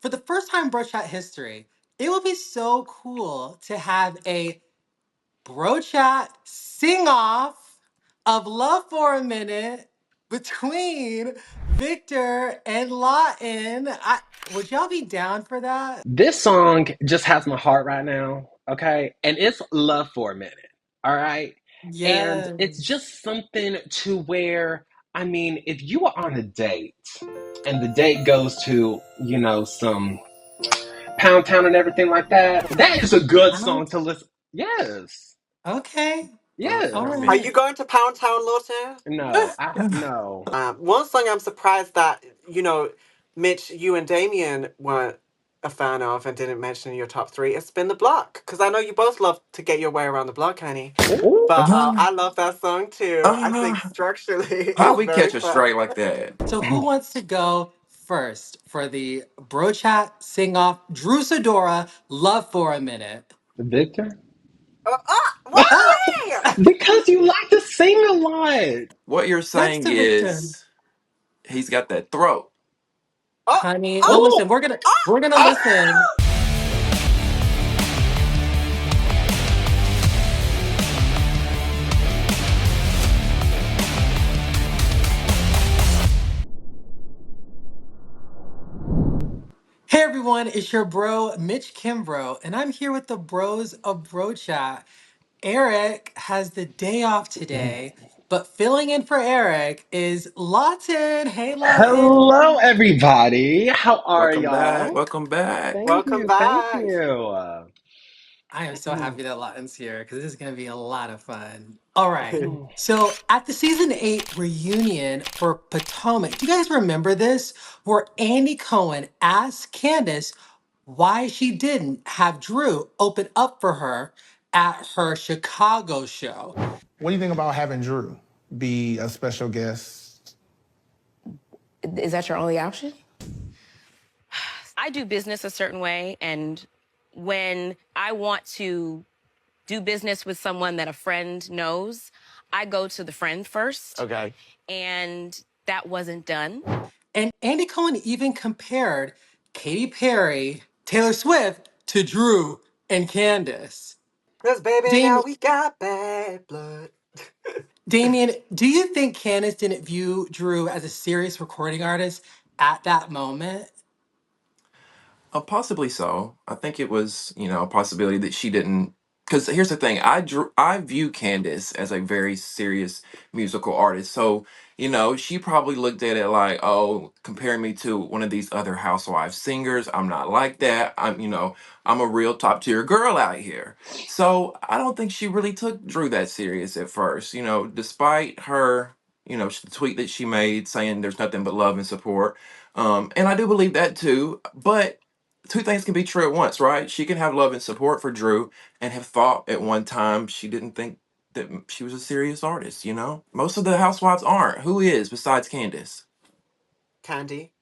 for the first time in Bro Chat history, it would be so cool to have a Bro Chat sing off of Love for a Minute between Victor and Lawton. Would y'all be down for that? This song just has my heart right now, okay? And it's Love for a Minute, all right? And it's Yes. just something to where, I mean, if you are on a date and the date goes to, some Pound Town and everything like that, that is a good song to listen. Yes. Okay. All Yes. Are right. you going to Pound Town, Lawton? No. One song I'm surprised that, Mitch, you and Damien weren't a fan of and didn't mention in your top three is Spin the Block. Because I know you both love to get your way around the block, honey. Ooh. But Uh, I love that song too. I think uh, structurally how it's we very catch a fun. straight like that? So who wants to go first for the Bro Chat sing off Drew Sidora Love for a Minute? Victor? Ah! Why? Because you like to sing a lot. What you're That's saying to Victor. is he's got that throat. Oh, Honey. Well, oh, listen, Ooh. we're gonna oh, listen. Hey everyone, it's your bro Mitch Kimbrough, and I'm here with the bros of Bro Chat. Eric has the day off today, but filling in for Eric is Lawton. Hey Hello, Lawton. everybody. How are Welcome back. y'all? Welcome back. Thank welcome you. Thank back. you. I am so happy that Lawton's here because this is going to be a lot of fun. All right. So at the season 8 reunion for Potomac, do you guys remember this? Where Andy Cohen asked Candiace why she didn't have Drew open up for her at her Chicago show. What do you think about having Drew be a special guest? Is that your only option? I do business a certain way, and when I want to do business with someone that a friend knows, I go to the friend first. Okay. And that wasn't done. And Andy Cohen even compared Katy Perry, Taylor Swift to Drew and Candiace. 'Cause baby, now Dam- we got bad blood. Damien, do you think Candiace didn't view Drew as a serious recording artist at that moment? Possibly so. I think it was, a possibility that she didn't. Because here's the thing, I view Candace as a very serious musical artist. So, she probably looked at it like, oh, compare me to one of these other housewives singers. I'm not like that. I'm a real top tier girl out here. So I don't think she really took Drew that serious at first. Despite her, the tweet that she made saying there's nothing but love and support. And I do believe that too. But two things can be true at once, right? She can have love and support for Drew and have thought at one time she didn't think that she was a serious artist. Most of the housewives aren't. Who is besides Candace? Candy.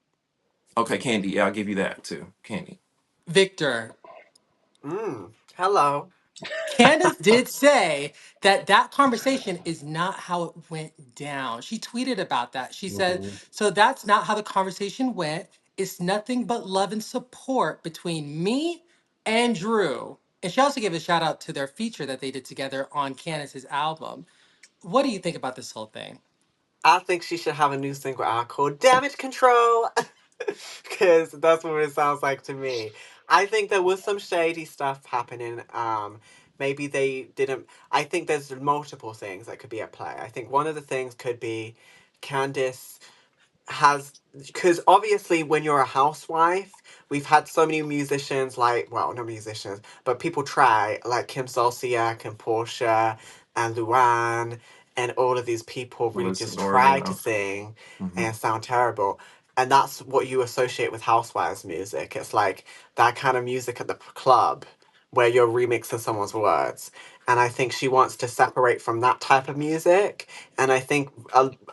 Okay, Candy. Yeah, I'll give you that too. Candy. Victor, Hello. Candace did say that that conversation is not how it went down. She tweeted about that. She said, Mhm. so that's not how the conversation went. It's nothing but love and support between me and Drew. And she also gave a shout out to their feature that they did together on Candace's album. What do you think about this whole thing? I think she should have a new single out called Damage Control. Because that's what it sounds like to me. I think there was some shady stuff happening. Maybe they didn't. I think there's multiple things that could be at play. I think one of the things could be Candice has, because obviously when you're a housewife, we've had so many musicians, like, well, not musicians, but people try, like Kim Zolciak and Portia and Luann, and all of these people really Melissa just Dora, try to yeah. sing Hmm. and sound terrible. And that's what you associate with housewives music. It's like that kind of music at the club where you're remixing someone's words. And I think she wants to separate from that type of music. And I think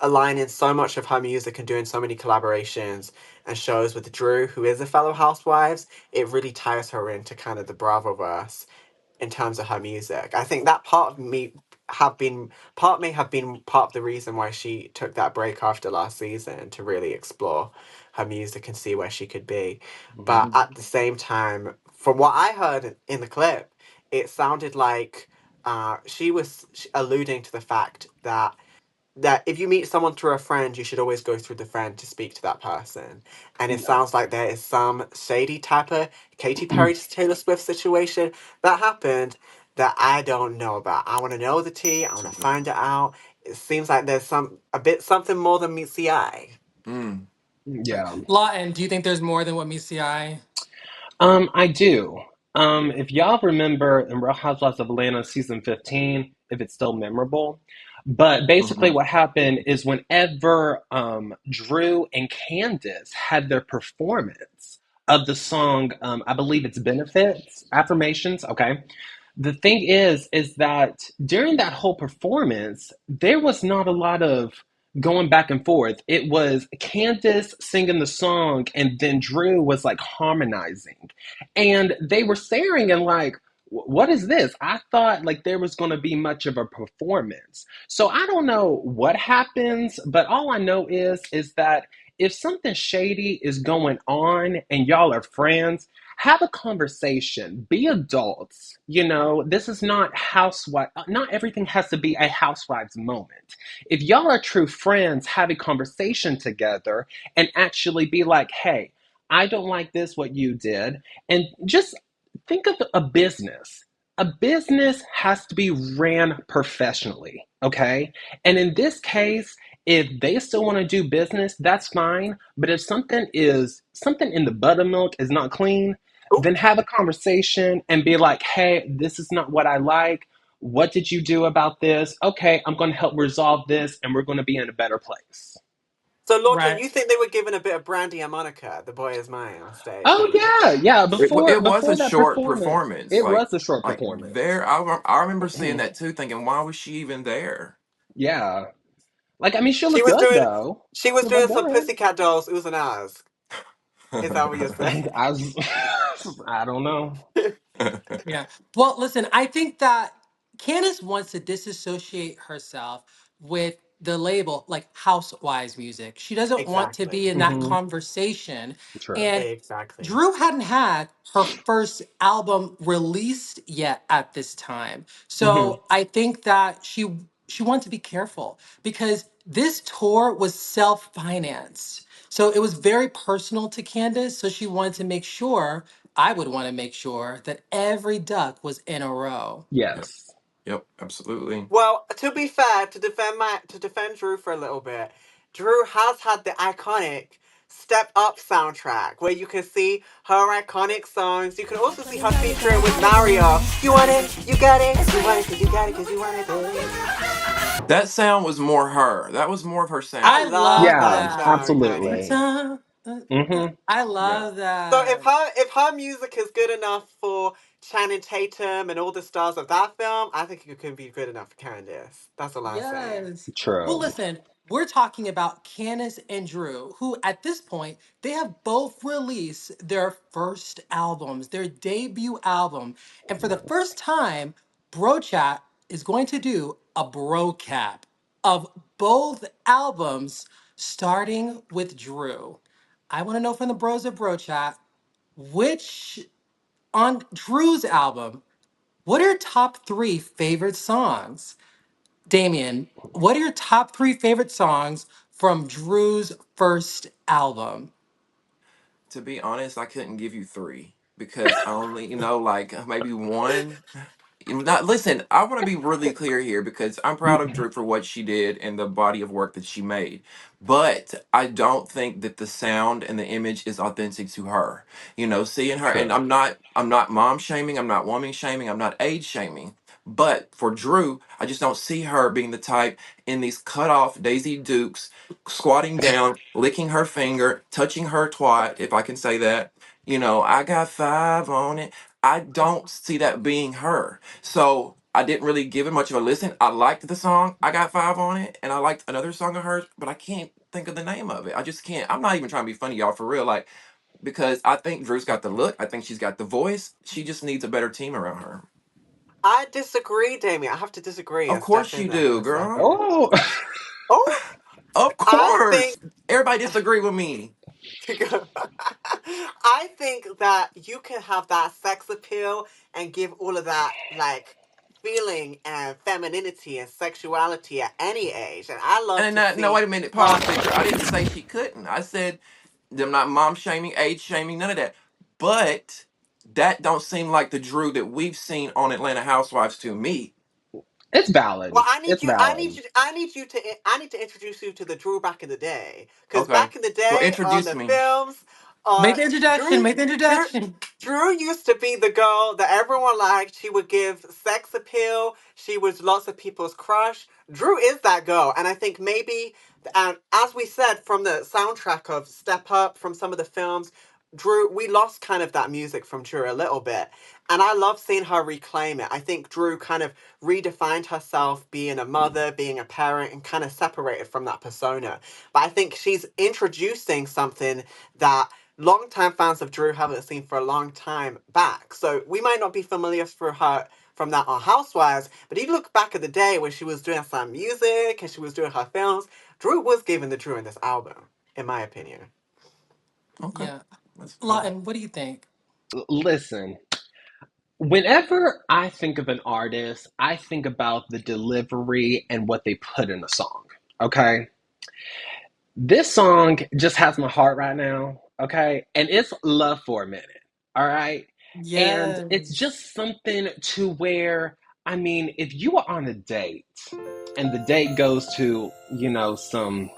aligning so much of her music and doing so many collaborations and shows with Drew, who is a fellow housewives, it really ties her into kind of the Bravoverse in terms of her music. I think that part may have been part of the reason why she took that break after last season to really explore. her music and see where she could be. But Mhm. at the same time, from what I heard in the clip, it sounded like she was alluding to the fact that if you meet someone through a friend, you should always go through the friend to speak to that person. And it Yeah. sounds like there is some shady type of Katy Perry to Taylor Swift situation that happened that I don't know about. I want to know the tea. I want to find it out. It seems like there's a bit something more than meets the eye. Mm. Yeah. Lawton, do you think there's more than what meets the eye? I do. If y'all remember in Real Housewives of Atlanta season 15, if it's still memorable. But basically, Hmm. what happened is whenever Drew and Candiace had their performance of the song, I believe it's Benefits, Affirmations, okay? The thing is that during that whole performance, there was not a lot of going back and forth. It was Candace singing the song, and then Drew was like harmonizing. And they were staring and like, what is this? I thought like there was going to be much of a performance. So I don't know what happens, but all I know is that if something shady is going on and y'all are friends, have a conversation, be adults. You know, this is not housewife, not everything has to be a housewives moment. If y'all are true friends, have a conversation together and actually be like, hey, I don't like this what you did, and just think of a business. A business has to be ran professionally, okay? And in this case, if they still want to do business, that's fine. But if something in the buttermilk is not clean, Oh, then have a conversation and be like, hey, this is not what I like. What did you do about this? Okay, I'm going to help resolve this and we're going to be in a better place. so Lawton, Right. you think they were given a bit of Brandy and Monica, The Boy Is Mine, on stage, Oh don't you? yeah. It was a Before that short performance, performance, it was a short like performance. there. I remember seeing that too, thinking, why was she even there? Yeah. Like, I mean, she She looked was good doing though. she She was looked doing some good. Pussycat Dolls, oohs and ahs. Is that what you're saying? I was, I don't know. Yeah. Well, listen, I think that Candace wants to disassociate herself with the label like Housewives music. She doesn't want to be Exactly. in that Hmm. conversation. True. And Exactly. Drew hadn't had her first album released yet at this time. Hmm. So I think that she wanted to be careful because this tour was self-financed. So it was very personal to Candace. So she wanted to make sure I would want to make sure that every duck was in a row. Yep, Yes. yep, absolutely. Well, to be fair, to defend Drew for a little bit, Drew has had the iconic Step Up soundtrack where you can see her iconic songs. You can also see her featuring with Mario. You want it, you got it, you want it cause you got it, cause you want it, babe. That sound was more her. That was more of her I I sound. love love Yeah. that that. song, Absolutely. honey. Hmm. I Yeah. love So that. if her music is good enough for Channing Tatum and all the stars of that film, I think it can be good enough for Candiace. That's all I'm saying. Yes. Well, True. listen, we're talking about Candace and Drew, who at this point, they have both released their first albums, their debut album. And for the first time, BroChat is going to do a bro cap of both albums, starting with Drew. I want to know from the bros of BroChat, which on Drew's album, what are your top three favorite songs? Damien, what are your top three favorite songs from Drew's first album? To be honest, I couldn't give you three because I only, like maybe one. Not listen. I want to be really clear here because I'm proud of Drew for what she did and the body of work that she made. But I don't think that the sound and the image is authentic to her. Seeing her, and True. I'm not mom shaming. I'm not woman shaming. I'm not age shaming. But for Drew, I just don't see her being the type in these cut off Daisy Dukes, squatting down, licking her finger, touching her twat, if I can say that. I got five on it. I don't see that being her. So I didn't really give it much of a listen. I liked the song. I got five on it, and I liked another song of hers, but I can't think of the name of it. I just can't. I'm not even trying to be funny, y'all, for real. Like, because I think Drew's got the look. I think she's got the voice. She just needs a better team around her. I disagree, Damien. I have to disagree Of and step course in you there for do, a girl. second. Oh, Oh, Of I think course. Everybody disagree with me. to go. I think that you can have that sex appeal and give all of that like feeling and femininity and sexuality at any age. And I love And to then, no, see wait a minute. Pause, Marlo. Victor. I didn't say she couldn't. I said I'm not mom shaming, age shaming, none of that. But that don't seem like the Drew that we've seen on Atlanta Housewives to me. It's valid. Well, It's valid. I need to introduce you to the Drew back in the day. Because Okay. back in the Well, day on introduce the me. films, Make the introduction. Drew, Make the Drew, introduction. Drew used to be the girl that everyone liked. She would give sex appeal. She was lots of people's crush. Drew is that girl, and I think maybe, as we said from the soundtrack of Step Up, from some of the films, Drew, we lost kind of that music from Drew a little bit, and I love seeing her reclaim it. I think Drew kind of redefined herself being a mother, being a parent, and kind of separated from that persona. But I think she's introducing something that longtime fans of Drew haven't seen for a long time back. So we might not be familiar for her from that on Housewives, but if you look back at the day when she was doing some music and she was doing her films, Drew was giving the Drew in this album, in my opinion. Okay. Yeah. That's valid. Lawton, what do you think? Listen, whenever I think of an artist, I think about the delivery and what they put in a song. Okay? This song just has my heart right now. Okay? And it's love for a minute. All right? And it's Yes. just something to where, I mean, if you are on a date and the date goes to, some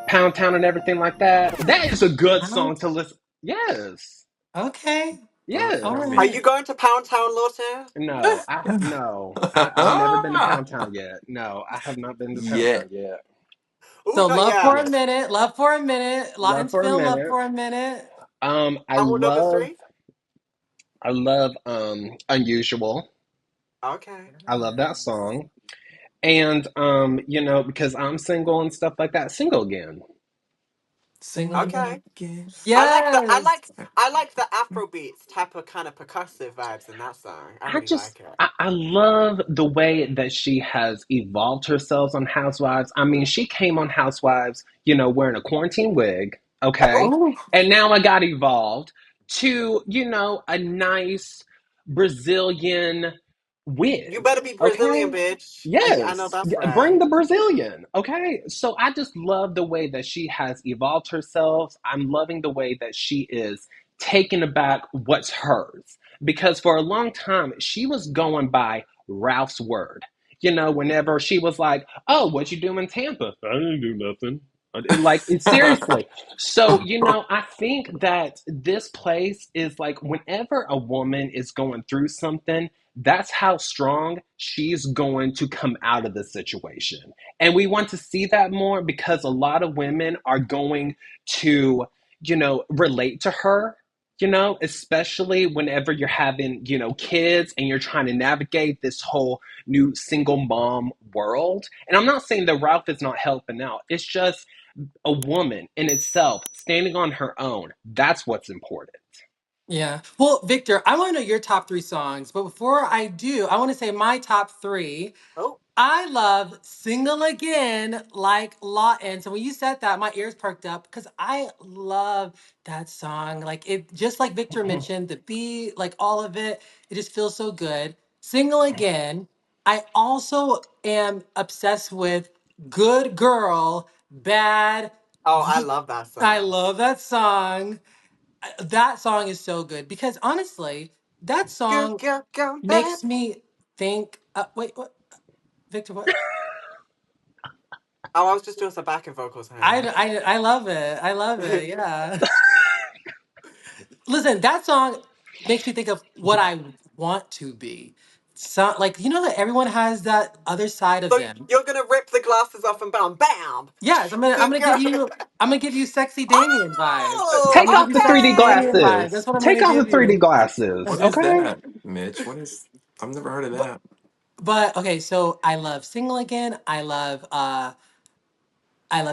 Pound Town and everything like that, that is a good Wow. song to listen. Yes. Okay. Love All for a Are Yes. you right. minute. going to Pound Town, Lawton? No, I've never been to Pound Town yet. No, I have not been to Pound Yeah. Town yet. Ooh, So not love for yet. a Yes, minute. Love for a minute. love Lawton's for a feeling love minute. for a minute. I And what number love, three? I love, Unusual. Okay. I love that song, and because I'm single and stuff like that. Single again. Single Okay. again. Yes. I like the Afro beats type of kind of percussive vibes in that song. I I really just like it. I love the way that she has evolved herself on Housewives. I mean, she came on Housewives, wearing a quarantine wig, okay? Oh, And now I got evolved to, a nice Brazilian You wig, better be Brazilian, okay? bitch. I know Yes, that's bring right. the Brazilian, okay? So I just love the way that she has evolved herself. I'm loving the way that she is taking back what's hers because for a long time she was going by Ralph's word. Whenever she was like, "Oh, what you do in Tampa?" I didn't do nothing. Like seriously. So I think that this place is like whenever a woman is going through something, that's how strong she's going to come out of the situation. And we want to see that more because a lot of women are going to, relate to her, especially whenever you're having, kids and you're trying to navigate this whole new single mom world. And I'm not saying that Ralph is not helping out. It's just a woman in itself standing on her own. That's what's important. yeah. Well, Victor, I want to know your top three songs, but before I do, I want to say my top three. Oh, I love Single Again like Lawton. So when you said that, my ears perked up because I love that song. Like it, just like Victor mentioned, the beat, like all of it, it just feels so good. Single Again. I also am obsessed with Good Girl, Bad. oh, I love that I song. love that song. That song is so good because honestly, that Good song girl, go bad. makes me think. Wait, what, Victor? What? Oh, I was just doing some backing vocals, I, honey. I, I love it. I love it. Yeah. Listen, that song makes me think of what I want to be. So, like, you know that everyone has that other side of So them. you're gonna rip the glasses off and bam, bam. Yes, I'm Good gonna girl. give you sexy Damien vibes. I'm Take gonna give Oh, off you the sexy 3D Damien okay. vibes. glasses. That's what I'm Take gonna off the give 3D you. glasses, What is okay? that, Mitch? What is? I've never heard of But that. but okay, so I love Single Again. I love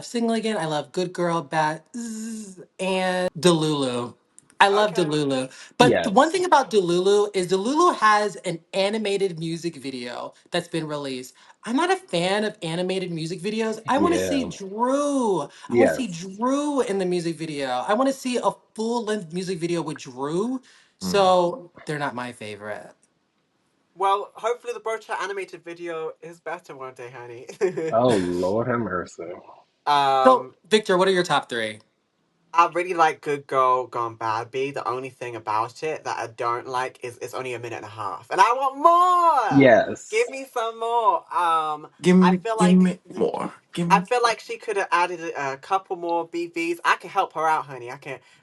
Single Again. I love Good Girl, Bad Zzz, and Delulu. I love Okay. Delulu. But the one Yes. thing about Delulu is Delulu has an animated music video that's been released. I'm not a fan of animated music videos. I want to see Yeah. Drew. I want to see Yes. Drew in the music video. I want to see a full length music video with Drew. Mm. So they're not my favorite. Well, hopefully the Brocha animated video is better one day, honey. Oh Lord have mercy. So, um, Victor, what are your top three? I really like Good Girl Gone Bad B. The only thing about it that I don't like is it's only a minute and a half, and I want more. Give Yes. me some more. I feel Give like me more. Give I me. feel like she could have added a couple more BVs. I can help her out, honey.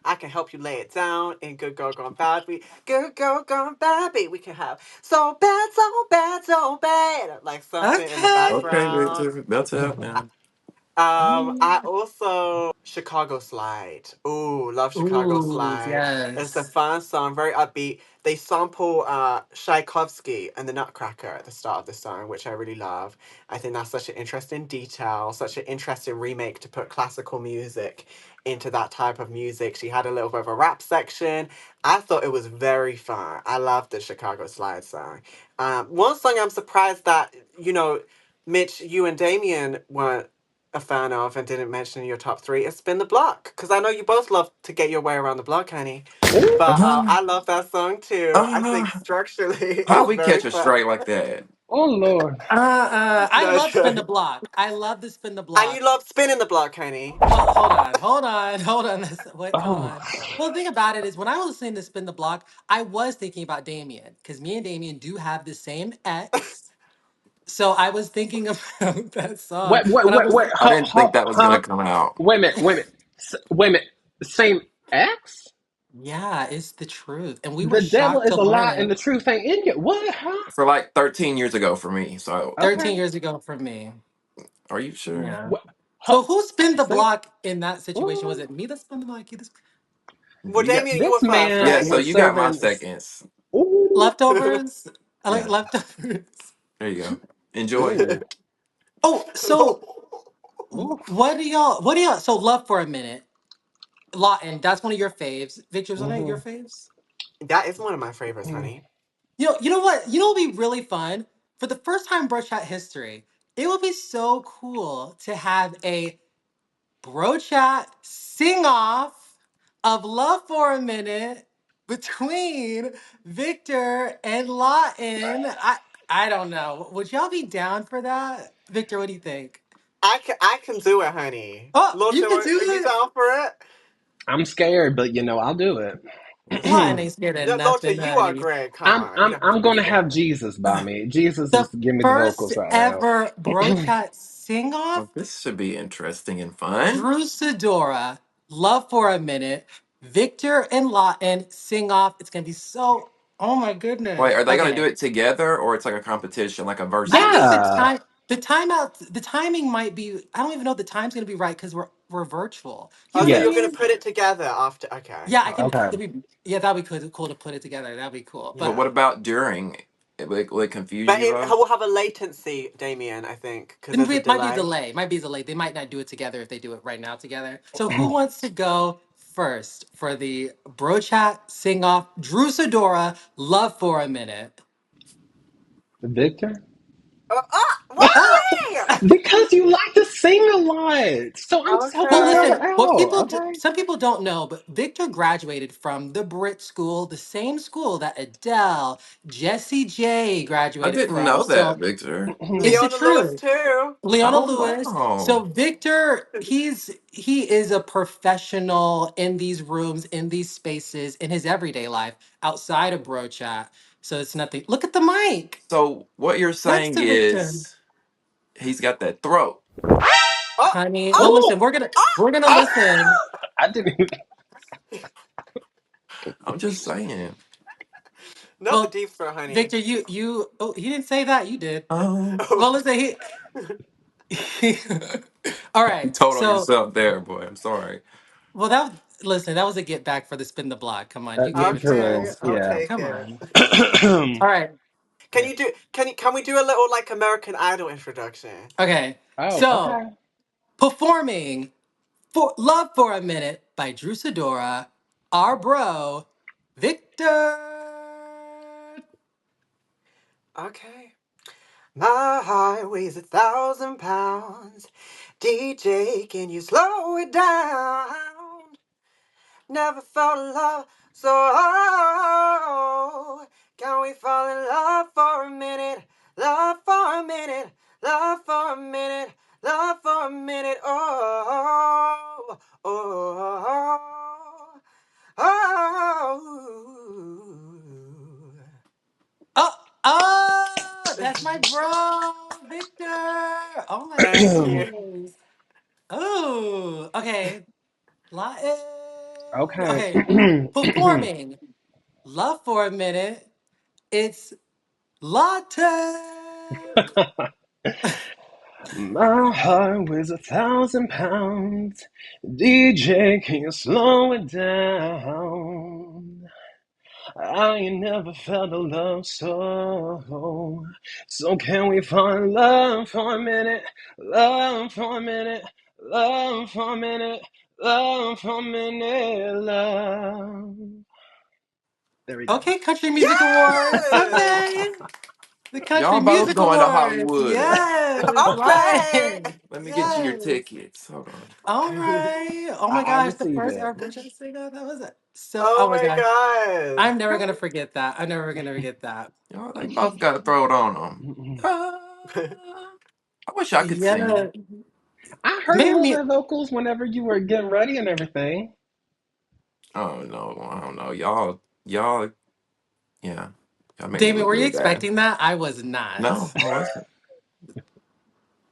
I can help you lay it down in Good Girl Gone Bad. Good Girl Gone Bad. We can have so bad, so bad, so bad. Like something in the Okay. Okay, background. Victor. That's out now. I also Chicago Slide. Ooh, love Chicago Ooh, Slide. It's a yes. fun song, very upbeat. They sample Tchaikovsky and the Nutcracker at the start of the song, which I really love. I think that's such an interesting detail, such an interesting remake to put classical music into that type of music. She had a little bit of a rap section. I thought it was very fun. I love the Chicago Slide song. One song I'm surprised that, Mitch, you and Damien weren't a fan of and didn't mention in your top three is Spin the Block. Because I know you both love to get your way around the block, honey. But Ooh. Uh, I love that song too. I think uh, structurally how it's we very catch a fun. straight like that? Oh Lord. I No love Spin the joke. Block. I love the Spin the And you Block. love Spinning the Block, honey. Well, hold on. Wait, hold Oh. on. Well, the thing about it is, when I was listening to Spin the Block, I was thinking about Damien because me and Damien do have the same ex. So I was thinking about that song, Wait, wait, but I wait, was, wait. I didn't think that was gonna come out. Wait a minute. Wait a minute. Wait a minute. Same X? yeah, it's the truth, and we were The devil shocked to is a learn lie and it the truth ain't in you. What? Huh? For like 13 years ago for me. So, 13 Okay. years ago for me. are you sure? Yeah. What? Huh? So who spun the See? block in that situation? Was Ooh. it me that spun the block? You just Well, Yeah, Damien, you were this first, man Yeah, right? so was you got my serving. seconds. Ooh. leftovers? I like Yeah, leftovers. there you go. Enjoy. Ooh. Oh, so Ooh. what do y'all so love for a minute? Lawton, that's one of your faves. Victor's one of your Mm-hmm. faves? That is one of my favorites, honey. You know what? You know what would be really fun? For the first time in Bro Chat history, it would be so cool to have a Bro Chat sing off of Love for a Minute between Victor and Lawton. I don't know. Would y'all be down for that? Victor, what do you think? I can do it, honey. Oh, you Lawton, can do are you it. down for it? I'm scared, but I'll do it. Lawton ain't scared of Yeah, nothing, Lawton, you are honey. great. Come I'm on. You I'm don't have to I'm be gonna have scared. Jesus by me. Jesus The is give me the first vocals right now. ever Bro Chat sing off, Well, this should be interesting and fun. Drew Sidora, Love for a Minute, Victor and Lawton sing off. It's gonna be so, oh my Wait, goodness. are they gonna do Okay. it together or it's like a competition, like a I think versus? Yeah. the timing might be, I don't even know if the time's gonna be right because we're virtual. You Oh, know what so I you're Yes. gonna mean? put it together after? Okay, Yeah, I all can, right. Okay. yeah, that'd be cool to put it together. That'd be cool. But But what Yeah. about during? Will it confuse But you it both? will have a latency, Damien, I think, because there's a it might be a delay. delay. It might be a delay. They might not do it together if they do it right now together. So who wants to go first for the Bro Chat sing off Drew Sidora Love for a Minute? Victor? Ah! Why? Because you like to sing a lot. So I'm just helping Well, a Okay. brother listen, out. Okay. some people don't know, but Victor graduated from the Brit School, the same school that Adele, Jessie J I graduated didn't from. know that, So Victor. it's the Leona Lewis truth. too. Leona Oh Lewis. wow. So Victor, he is a professional in these rooms, in these spaces, in his everyday life, outside of Bro Chat. So it's nothing. Look at the mic So what you're next saying to Victor. is he's got that throat. Oh, Honey, well, oh, Oh, listen, we're gonna oh, listen. I didn't even. I'm just saying. not the Well, deep throat, honey. Victor, oh, he didn't say that. You did. Oh, Well, listen, all You right. told on So, yourself there, boy. I'm sorry. well, listen, that was a get back for the spin the block. Come on, you gave it to True. okay, us. I'll Yeah. take Come it. on. All right. Can you do? Can we do a little like American Idol introduction? Okay. Oh, So, okay. performing for Love for a Minute by Drew Sidora our bro, Victor. Okay. My heart weighs 1,000 pounds. DJ, can you slow it down? Never felt love so. Can we fall in love for a minute? Love for a minute. Love for a minute. Love for a minute. Oh, oh, oh. Oh, oh, that's my bro, Victor. Oh my Thank you. goodness. Oh, okay. Latin. Okay. Okay. Performing Love for a Minute. It's Latte. My heart weighs 1,000 pounds. DJ, can you slow it down? I ain't never felt a love so. So can we find love for a minute? Love for a minute. Love for a minute. Love for a minute. Love. There we go. Okay, Country Music Awards. Yes! Okay. The Country Y'all both Music going to Awards. Hollywood. Yes. Okay! Lion. Let me get you your Yes. tickets. Hold on. All right. Oh my I'll gosh, the receive first it. ever Virgin singer. That was it. So, Oh oh my my gosh. god. I'm never gonna forget that. I'm never gonna forget that. Y'all, they both got to throw it on them. I wish I could Yeah. sing. I heard a Maybe little me. bit of vocals whenever you were getting ready and everything. Oh no, I don't know. Y'all, yeah. Y'all make me Damien, look were you really bad. expecting that? I was not. No, I wasn't.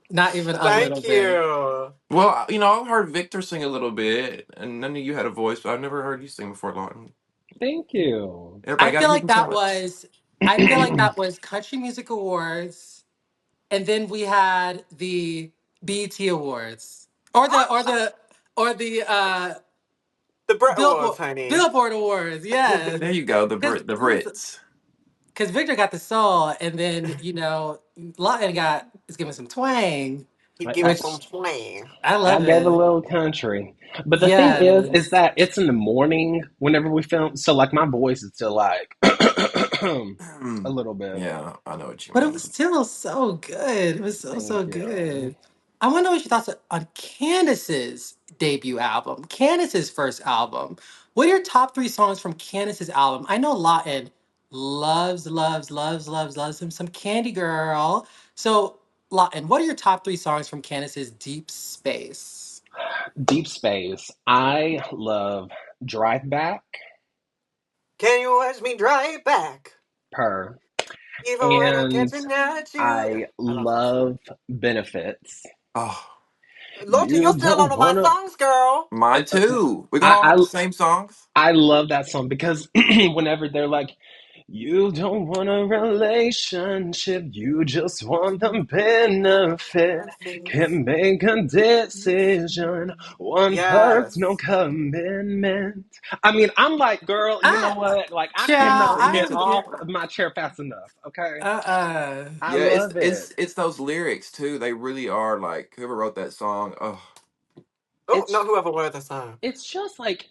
Not even a little Thank bit. you. Well, I've heard Victor sing a little bit, and none of you had a voice, but I've never heard you sing before, Lawton. Thank you. Everybody I got feel like hidden that talents. was I feel like that was Country Music Awards, and then we had the BET Awards. Or the The Brit Awards, Billboard honey. Billboard Awards, yes. There you go, Because The Brits. Victor got the soul, and then Lawton is giving some twang, He I, giving I, some which twang. I I love gave a it. little country. But the thing is Yes. that it's in the morning whenever we film. So, like, my voice is still like a little bit. Yeah, I know what you But it was mean. still so good. It was so, Thank so you. good. I want to know what your thoughts are on Candiace's debut album, Candiace's first album. What are your top three songs from Candiace's album? I know Lawton loves, loves, loves, loves, loves him some Candy Girl. So, Lawton, what are your top three songs from Candiace's Deep Space? Deep Space. I love Drive Back, Can you watch me drive back? Per. Even when I'm And catching at you. I I love that song. love Benefits. Oh, Lorton, you're You stealing all don't of my wanna. songs, girl. mine too. We're going all have I, the same songs. I love that song because whenever they're like, you don't want a relationship, you just want the benefit. Can make a decision, one personal Yes. commitment. I mean, I'm like, girl, you know Ah, what? Like, I could child, not I get have to off get. of my chair fast enough, okay? Uh-uh. I Yeah, love it. it's those lyrics too. They really are like whoever wrote that song. Oh, Oh, It's not whoever wrote the song. it's just like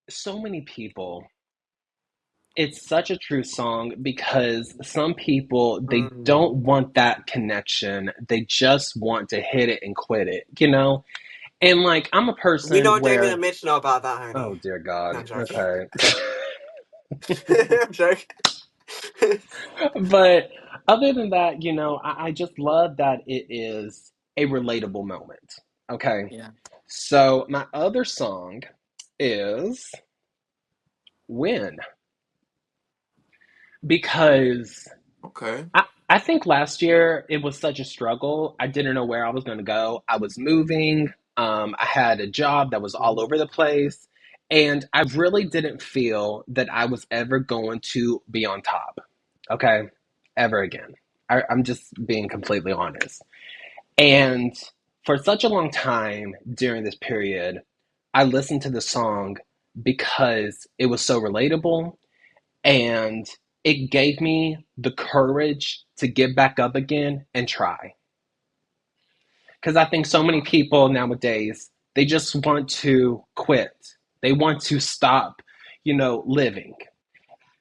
so many people. It's such a true song because some people they don't Mm. want that connection. They just want to hit it and quit it, you know? And like I'm a We person know Damien where and Mitch know about that, oh honey. dear No, God. I'm joking. Okay. I'm joking. But other than that, I just love that it is a relatable moment. Okay. Yeah. So my other song is Win because okay. I think last year it was such a struggle. I didn't know where I was going to go. I was moving. I had a job that was all over the place. And I really didn't feel that I was ever going to be on top. Okay. Ever again. I'm just being completely honest. And for such a long time during this period, I listened to the song because it was so relatable and it gave me the courage to get back up again and try. Because I think so many people nowadays, they just want to quit. They want to stop, living.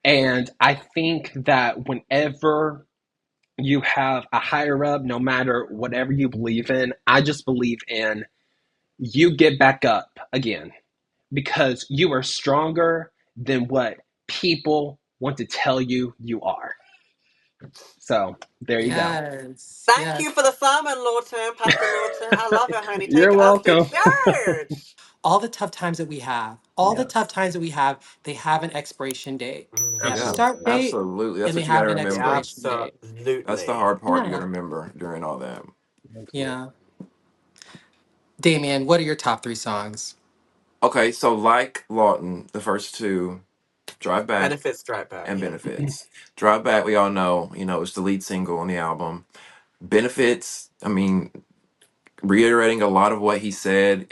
And I think that whenever you have a higher up, no matter whatever you believe in, I just believe in you get back up again because you are stronger than what people want to tell you you are. So there you go. Yes, Thank you yes. for the sermon, Lawton, Pastor Lawton. I love it, honey. You're Take us to welcome. church. All the tough times that we have, Yes, they have an expiration date. They have a Yeah, start absolutely. date absolutely. That's and they what you got to have an remember. expiration date. That's the Absolutely. hard part you got to Yeah. remember during all that. Absolutely. Yeah. Damien, what are your top three songs? Okay, so like Lawton, the first two, Drive Back Benefits straight back, and yeah. Benefits. Drive Back, we all know, it's the lead single on the album. Benefits, I mean, reiterating a lot of what he said.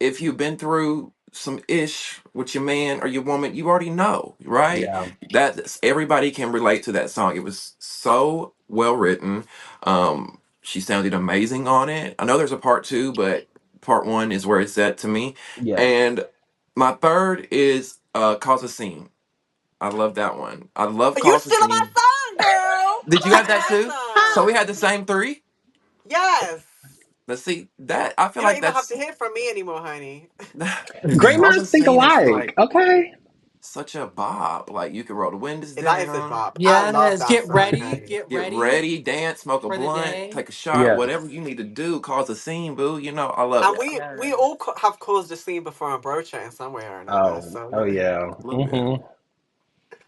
If you've been through some ish with your man or your woman, you already know, right? Yeah. That everybody can relate to that song. It was so well written. She sounded amazing on it. I know there's a part two, but part one is where it's at to me. Yes. And my third is Cause a Scene. I love that one. I love Are you Cause a stealing my Scene. song, girl? Did you That's have my that too? So we anthem. had the same three. Yes. Let's see that. I feel You don't like even have to that's hear from me anymore, honey. Great Cause a minds think Scene is alike. like Okay. such a bop. Like you could roll the windows That is a down, bop. I love Yes. that Get song, ready. honey. Get get ready ready, dance, smoke a for the blunt, day. take a shot, Yes. whatever you need to do. Cause a scene, boo. I love And that. we Yes. all have caused a scene before on Brocha in some way or another. Oh. So, Oh yeah. A little bit. Mm-hmm.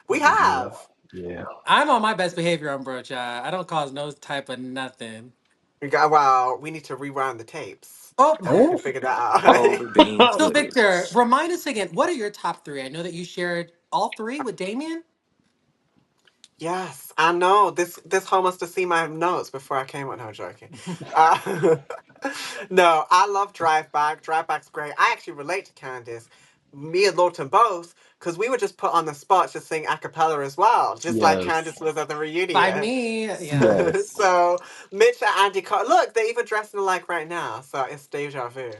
we Yeah. have. Yeah. I'm on my best behavior on Brocha. I don't cause no type of nothing. Well, we need to rewind the tapes Oh, so we can Oh. figure that out, Roll honey. the bean so Victor, footage. remind us again, what are your top three? I know that you shared all three with Damien. Yes, I know. This hoe must have seen my notes before I came on. No, joking. Uh, no, I love Drive Back. Drive Back's great. I actually relate to Candiace. Me and Lawton both, because we were just put on the spot to sing a cappella as well, just like Yes. Candiace was at the By reunion. me, yeah. Yes. So Mitch and Andy look, they're even dressing alike right now, so it's deja vu.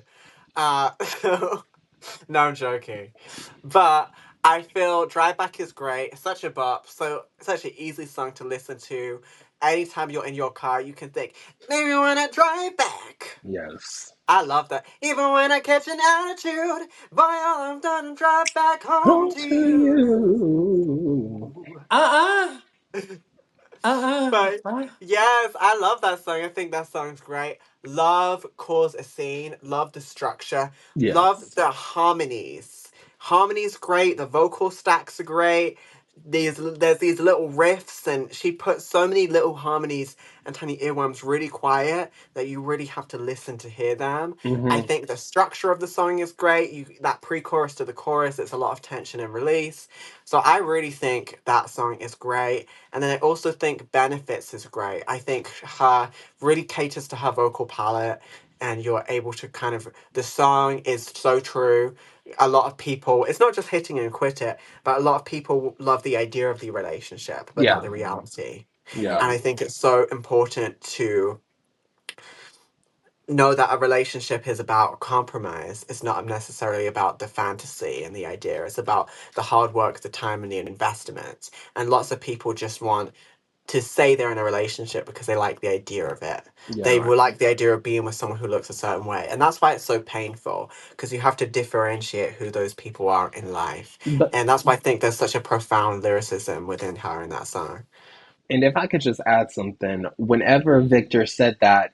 So no, I'm joking. But I feel Drive Back is great. It's such a bop. So such an easy song to listen to. Anytime you're in your car, you can think, maybe when I drive back. Yes. I love that. Even when I catch an attitude, boy, all I'm done and drive back home Home to to you. you. Uh-uh. Uh-uh. But Uh. yes, I love that song. I think that song's great. Love Cause a Scene. Love the structure. Love Yes. the harmonies. Harmonies great. The vocal stacks are great. There's these little riffs, and she puts so many little harmonies and tiny earworms really quiet that you really have to listen to hear them. I Mm-hmm. think the structure of the song is great. That pre-chorus to the chorus, it's a lot of tension and release. So I really think that song is great. And then I also think Benefits is great. I think her really caters to her vocal palette, and you're able to the song is so true. A lot of people, it's not just hitting and quit it, but a lot of people love the idea of the relationship, but not Yeah. the reality. Yeah. And I think it's so important to know that a relationship is about compromise. It's not necessarily about the fantasy and the idea. It's about the hard work, the time, and the investment. And lots of people just want to say they're in a relationship because they like the idea of it. Yeah. They Right. will like the idea of being with someone who looks a certain way. And that's why it's so painful, because you have to differentiate who those people are in life. But And that's why I think there's such a profound lyricism within her in that song. and if I could just add something, whenever Victor said that,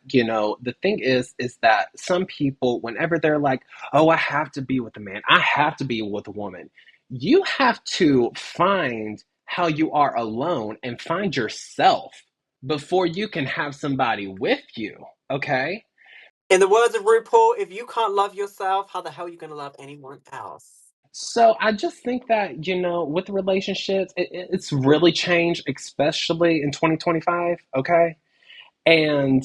the thing is that some people, whenever they're like, oh, I have to be with a man, I have to be with a woman, you have to find how you are alone and find yourself before you can have somebody with you. Okay. In the words of RuPaul, if you can't love yourself, how the hell are you going to love anyone else? So I just think that, with relationships, it's really changed, especially in 2025. Okay. And,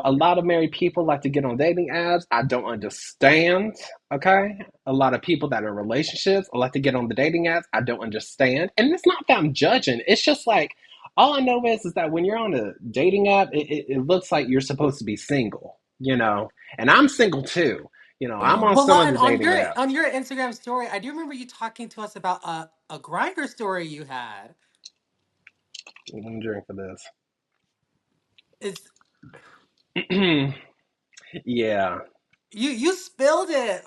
a lot of married people like to get on dating apps. I don't understand. Okay. A lot of people that are in relationships like to get on the dating apps. I don't understand. And it's not that I'm judging. It's just like, all I know is that when you're on a dating app, it looks like you're supposed to be single, and I'm single too. I'm on Wow. Well, some of Lawton, the dating on apps. your Instagram story, I do remember you talking to us about a grinder story you had. I'm drink for It's this. Yeah, you spilled it.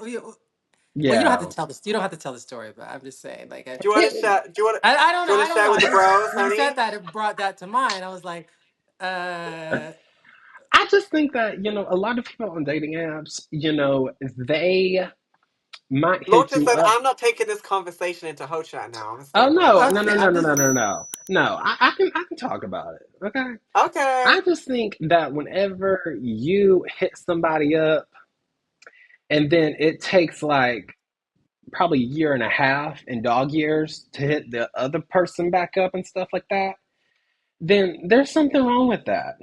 Well, you don't have to yeah. tell this. You don't have to tell the story, but I'm just saying, like, Do you want to share? I don't Do know. you want I to don't share know. with I the just bros, when you said honey? that, it brought that to mind. I was like, uh, I just think that, a lot of people on dating apps, they might hit Lawton you said, up. "I'm not taking this conversation into Ho Chat now. I'm gonna stay Oh in Bro no, no, Chat." no, okay. no, I'm no, no, just no, no. No, I can talk about it. Okay. Okay. I just think that whenever you hit somebody up and then it takes like probably a year and a half in dog years to hit the other person back up and stuff like that, then there's something wrong with that.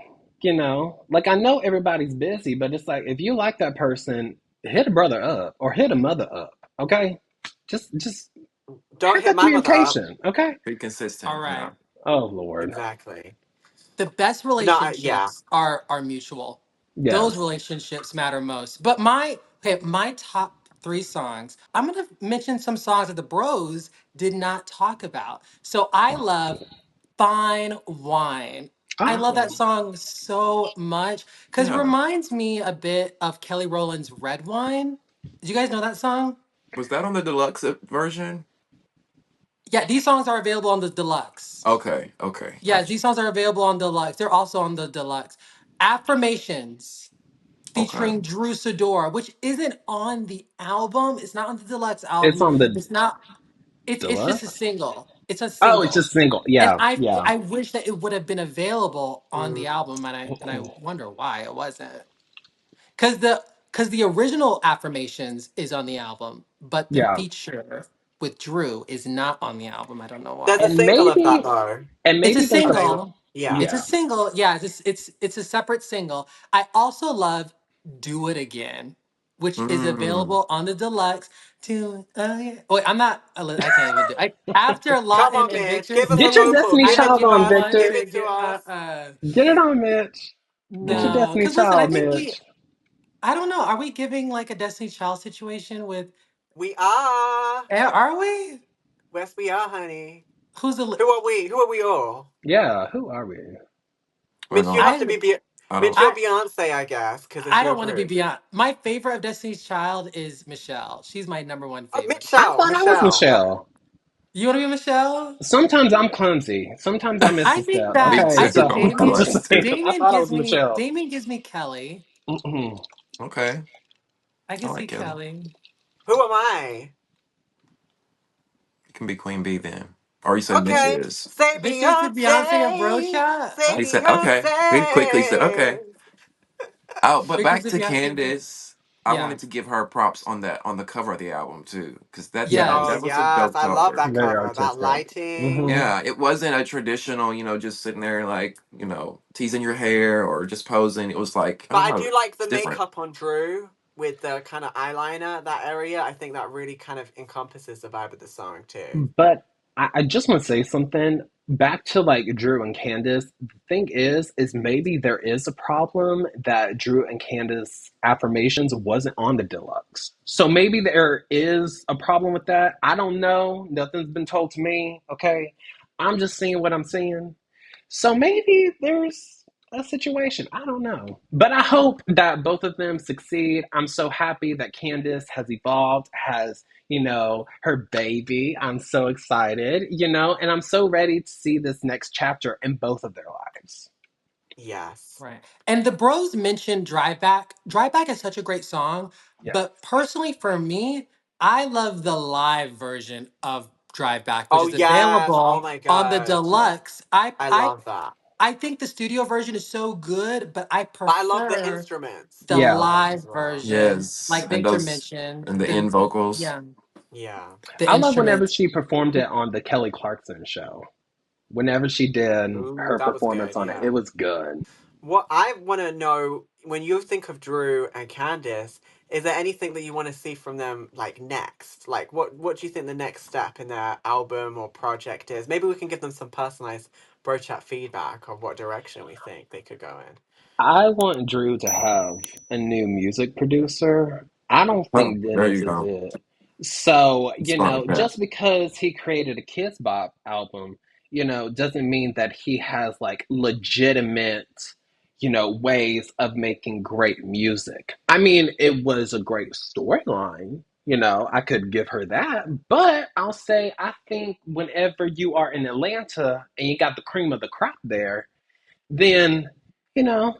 Like I know everybody's busy, but it's like if you like that person, hit a brother up or hit a mother up, okay? Just Don't have hit that my mother up. communication, okay? Be all consistent. right. Yeah. Oh Lord. Exactly. The best No, yeah. relationships are mutual. Those Yes. relationships matter most. But my top three songs. I'm gonna mention some songs that the Bros did not talk about. So I love Fine Wine. I love that Oh, song so much because it Yeah. reminds me a bit of Kelly Rowland's Red Wine. Did you guys know that song? Was that on the deluxe version? Yeah, these songs are available on the deluxe. Okay. Okay. Yes, Gotcha. these songs are available on deluxe. They're also on the deluxe. Affirmations Okay. featuring Drew Sidora, which isn't on the album. It's not on the deluxe it's album. on the It's not. It's just a deluxe. single. It's a Oh, it's single. just single. And Yeah, I yeah, I wish that it would have been available on the Mm. album, and I wonder why it wasn't. Cause the original Affirmations is on the album, but the yeah. feature with Drew is not on the album. I don't know There's a why. And single of that maybe, though. and It's a maybe there's a Available. single. Yeah. It's a yeah, single. Yeah, it's a separate single. I also love "Do It Again," which is Mm. available on the deluxe. Do it again. Wait, I'm not. I can't even do. After Come Lawton on, and Mitch. Victor Give us a get your sing, vocal. Destiny I'm Give gonna it Child to be the on, us. one Victor. Give to it to get. us. Get it on, Mitch. Get your No, Destiny because listen, I Child, think Mitch. I don't know. Are we giving like a Destiny Child situation with? We are. Are we? Yes, we are, honey. Who's the? Who are we? Who are we all? Yeah, who are we? We're Mitch, you not. have to I be. I Mitch, don't. you're I Beyonce, I guess, because it's I your don't want to be group. beyond. My favorite of Destiny's Child is Michelle. She's my number one Oh, favorite. I Michelle. thought I was Michelle. Michelle. You want to be Michelle? Sometimes I'm clumsy. Sometimes I miss I a think step. Me that Okay, I too. think so I'm I'm Damien just close saying. too. I thought I was Michelle. Damien gives me Kelly. Mm-mm. I Okay. I can see like Kelly. Kelly. Who am I? You can be Queen Bee then. Or you said Mitch Okay. is. Say Bitch is the Beyonce of Beyonce. Rosha. Say He Okay. said, okay. He quickly said, okay. Beyonce. Oh, but Bitch is back the to Beyonce of Rosha. Candice. I Yeah. wanted to give her props on the cover of the album too, because Oh, that Yes. was a yes. dope I love cover. that Very cover. That artistic. lighting. Hmm. Yeah, it wasn't a traditional, just sitting there like, teasing your hair or just posing. It was like, I But don't I know, do like it's the different. makeup on Drew with the kind of eyeliner, that area. I think that really kind of encompasses the vibe of the song, too. But I just want to say something back to like Drew and Candace. The thing is maybe there is a problem that Drew and Candace affirmations wasn't on the deluxe. So maybe there is a problem with that. I don't know. Nothing's been told to me. Okay. I'm just seeing what I'm seeing. So maybe there's a situation. I don't know. But I hope that both of them succeed. I'm so happy that Candace has evolved, has, her baby. I'm so excited, and I'm so ready to see this next chapter in both of their lives. Yes. Right. And the Bros mentioned Drive Back. Drive Back is such a great song, Yeah. but personally for me, I love the live version of Drive Back, which Oh, is yes. Oh, available my on the God. deluxe. I love that. I think the studio version is so good, but I But I love the prefer instruments the on the Yeah. live live as well. version, Yes, like and Victor those mentioned. and the end vocals. Yeah, Yeah. the I love whenever instruments. she performed it on the Kelly Clarkson show. Whenever she did Ooh, her that was performance good. on it, it Yeah. was good. What I want to know, when you think of Drew and Candice, is there anything that you want to see from them like next? Like what do you think the next step in their album or project is? Maybe we can give them some personalized bro chat feedback of what direction we think they could go in. I want Drew to have a new music producer. I don't Oh, think there Dennis you is go. it. So, Start with that. just because he created a Kids Bop album, doesn't mean that he has like legitimate, ways of making great music. I mean, it was a great storyline. I could give her that, but I'll say I think whenever you are in Atlanta and you got the cream of the crop there, then you know,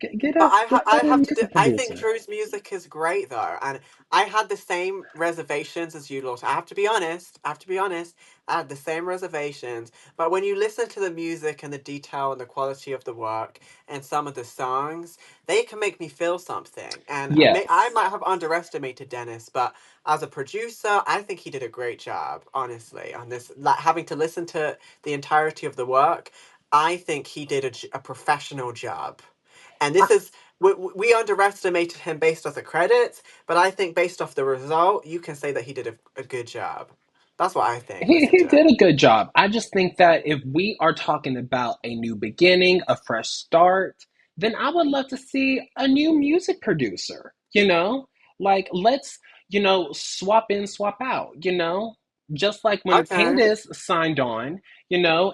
But get a I better have to do. music I think producer. Drew's music is great though, and I had the same reservations as you, Lot. I have to be honest. I have to be honest. I had the same reservations, but when you listen to the music and the detail and the quality of the work and some of the songs, they can make me feel something. And I Yes. might have underestimated Dennis, but as a producer, I think he did a great job. Honestly, on this, like having to listen to the entirety of the work, I think he did a professional job. And this is we underestimated him based off the credits, but I think based off the result, you can say that he did a good job. That's what I think. Listen He to it. did a good job. I just think that if we are talking about a new beginning, a fresh start, then I would love to see a new music producer, Like let's, swap in, swap out. Just like when Okay. Candiace signed on,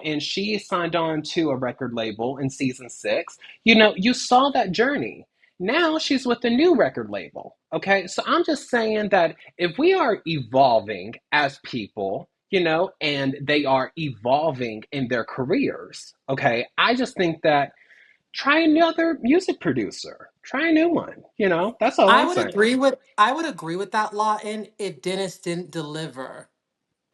and she signed on to a record label in season 6, you saw that journey. Now she's with a new record label. Okay. So I'm just saying that if we are evolving as people, and they are evolving in their careers, okay, I just think that try another music producer, try a new one, that's all I'm saying. I would agree with that, Lawton, if Dennis didn't deliver.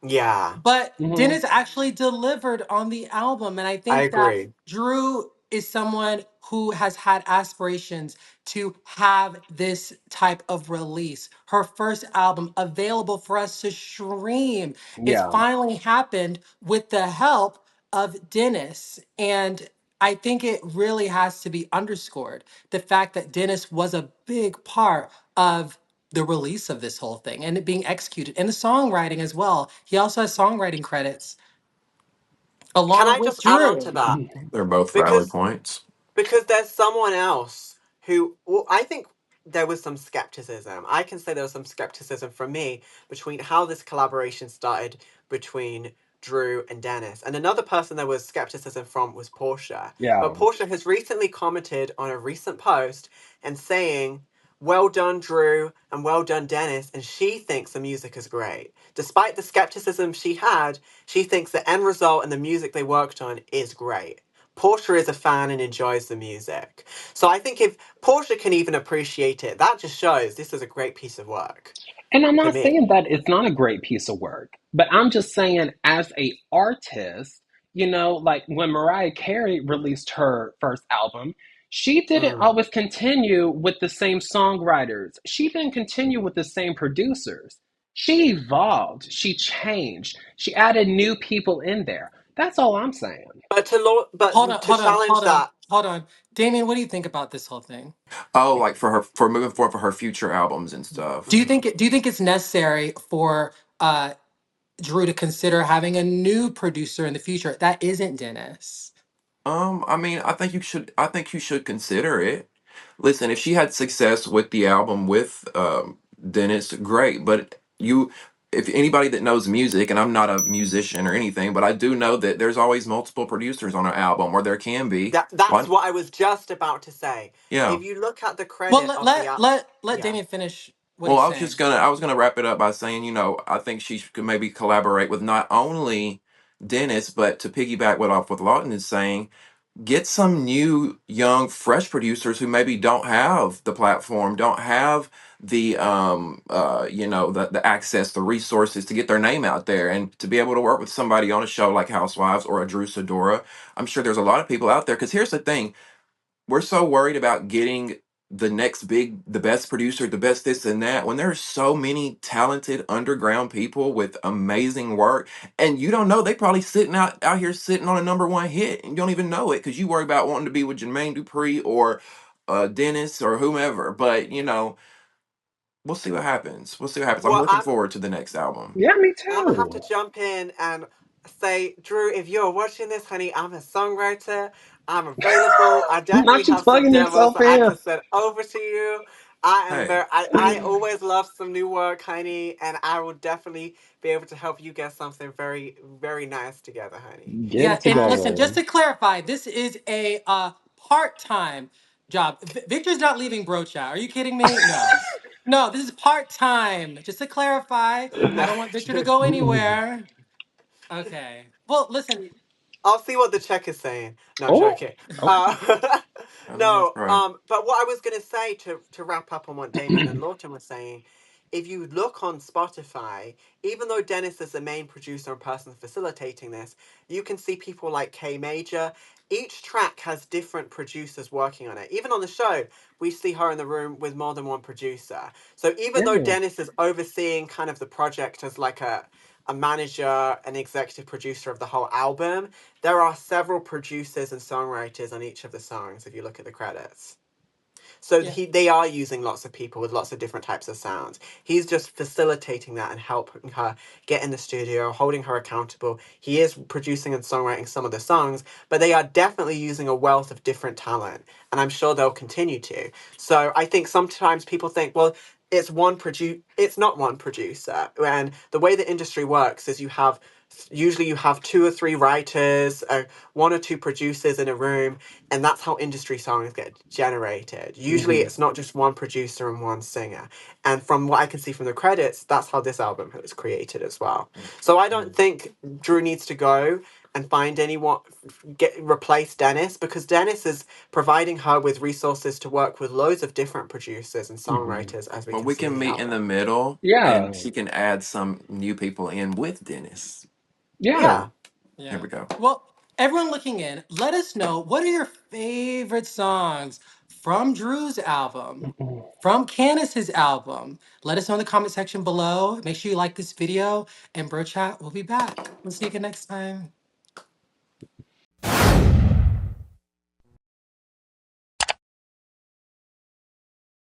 Yeah, But Hmm. Dennis actually delivered on the album. And I I think that agree. Drew is someone who has had aspirations to have this type of release. Her first album available for us to stream. It's Yeah. finally happened with the help of Dennis. And I think it really has to be underscored the fact that Dennis was a big part of the release of this whole thing and it being executed and the songwriting as well. He also has songwriting credits Can along I with just add on to Drew. that? They're both valid Because points. there's someone else who, well, I think there was some skepticism. I can say there was some skepticism from me between how this collaboration started between Drew and Dennis. And another person there was skepticism from was Portia. Yeah. But Portia has recently commented on a recent post and saying, well done, Drew, and well done, Dennis. And she thinks the music is great. Despite the skepticism she had, she thinks the end result and the music they worked on is great. Portia is a fan and enjoys the music. So I think if Portia can even appreciate it, that just shows this is a great piece of work And I'm to not me. saying that it's not a great piece of work, but I'm just saying as a artist, like when Mariah Carey released her first album, she didn't Mm. always continue with the same songwriters. She didn't continue with the same producers. She evolved, she changed, she added new people in there. That's all I'm saying. Hold on, But to hold on, challenge hold on, that, hold on. Damien, what do you think about this whole thing? Oh, like for moving forward for her future albums and stuff. Do you think it's necessary for Drew to consider having a new producer in the future that isn't Dennis? I mean, I think you should consider it. Listen, if she had success with the album with Dennis, great. But if anybody that knows music, and I'm not a musician or anything, but I do know that there's always multiple producers on an album, or there can be. that's One, what I was just about to say. yeah. If you look at the Well, credit of the app, let yeah. Damien finish what Well, he's saying. I was gonna wrap it up by saying, I think she could maybe collaborate with not only Dennis, but to piggyback what Lawton is saying, get some new, young, fresh producers who maybe don't have the platform, don't have the the access, the resources to get their name out there, and to be able to work with somebody on a show like Housewives or a Drew Sidora. I'm sure there's a lot of people out there. Because here's the thing, we're so worried about getting the best producer, the best this and that, when there's so many talented underground people with amazing work, and you don't know, they probably sitting out here sitting on a number 1 hit, and you don't even know it because you worry about wanting to be with Jermaine Dupri or Dennis or whomever. But we'll see what happens. We'll see what happens. I'm Well, looking forward to the next album. Yeah, me I'm gonna have too. to jump in and say, Drew, if you're watching this, honey, I'm a songwriter. I'm available. I Now definitely she's have some plugging demos herself that I in. can send over to you. I am Hey, very. I always love some new work, honey, and I will definitely be able to help you get something very very nice together, honey. Get Yeah, it and I listen, just together. to clarify, this is a part-time job. Victor's not leaving Brocha. Are you kidding me? No. No, this is part-time. Just to clarify, I no. don't want Victor to go anywhere. Okay. Well, listen. I'll see what the check is saying. No, Oh, joking. oh. Uh, I know that's no, right. but what I was going to say to wrap up on what Damien and Lawton were saying, if you look on Spotify, even though Dennis is the main producer and person facilitating this, you can see people like K Major. Each track has different producers working on it. Even on the show, we see her in the room with more than one producer. So even though Yeah. Dennis is overseeing kind of the project as like a manager, an executive producer of the whole album, there are several producers and songwriters on each of the songs if you look at the credits. So Yeah. they are using lots of people with lots of different types of sounds. He's just facilitating that and helping her get in the studio, holding her accountable. He is producing and songwriting some of the songs, but they are definitely using a wealth of different talent, and I'm sure they'll continue to. So I think sometimes people think, well, it's not one producer. And the way the industry works is usually you have two or three writers, one or two producers in a room, and that's how industry songs get generated. Usually Hmm. it's not just one producer and one singer. And from what I can see from the credits, that's how this album was created as well. So I don't think Drew needs to go and find anyone, replace Dennis, because Dennis is providing her with resources to work with loads of different producers and Hmm. songwriters, as we Well, can we see in can the meet in the album. middle, Yeah. and she can add some new people in with Dennis. Yeah. Yeah. Here Yeah. we go. Well, everyone looking in, let us know, what are your favorite songs from Drew's album, from Candace's album? Let us know in the comment section below. Make sure you like this video, and Bro Chat will be back. We'll see you again next time.